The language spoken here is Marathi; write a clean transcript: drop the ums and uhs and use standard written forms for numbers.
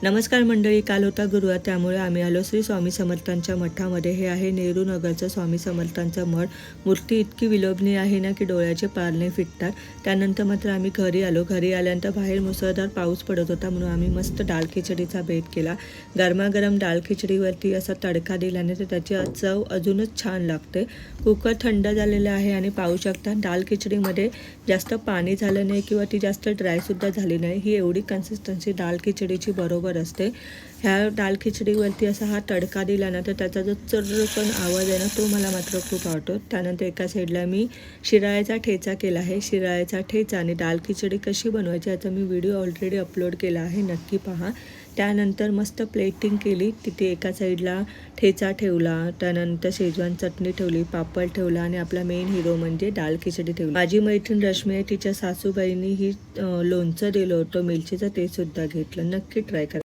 नमस्कार मंडळी, काल होता गुरुवार, त्यामुळे आम्ही आलो श्री स्वामी समर्थांच्या मठामध्ये. हे आहे नेहरू नगरचं स्वामी समर्थांचं मठ. मूर्ती इतकी विलोभनीय आहे ना की डोळ्याचे पारणे फिटतात. त्यानंतर मात्र आम्ही घरी आलो. घरी आल्यानंतर बाहेर मुसळधार पाऊस पडत होता, म्हणून आम्ही मस्त डाळ खिचडीचा बेत केला. गरमागरम डाळ खिचडीवरती असा तडका दिल्याने तर त्याची चव अजूनच छान लागते. कुकर थंड झालेलं आहे आणि पाहू शकता डाळ खिचडीमध्ये जास्त पाणी झालं नाही किंवा ती जास्त ड्रायसुद्धा झाली नाही. ही एवढी कन्सिस्टन्सी डाळ खिचडीची बरोबर असते. ह्या डाळ खिचडीवरती असा हा तडका दिला ना तर त्याचा जो चर्रकन आवाज आहे ना तो मला मात्र खूप आवडतो. त्यानंतर एका साईडला मी शिराळ्याचा ठेचा केला आहे. शिराळ्याचा ठेचा आणि डाळ खिचडी कशी बनवायची याचा मी व्हिडिओ ऑलरेडी अपलोड केला आहे, नक्की पहा. त्यानंतर मस्त प्लेटिंग केली. तिथे एका साईडला ठेचा ठेवला, त्यानंतर शेजवान चटणी ठेवली, पापड ठेवला आणि आपला मेन हिरो म्हणजे डाळ खिचडी ठेवली. माझी मैत्रीण रश्मी आहे, तिच्या सासूबाईंनी ही लोणचं दिलं होतं मिरचीचं, ते सुद्धा घेतलं. नक्की ट्राय करा.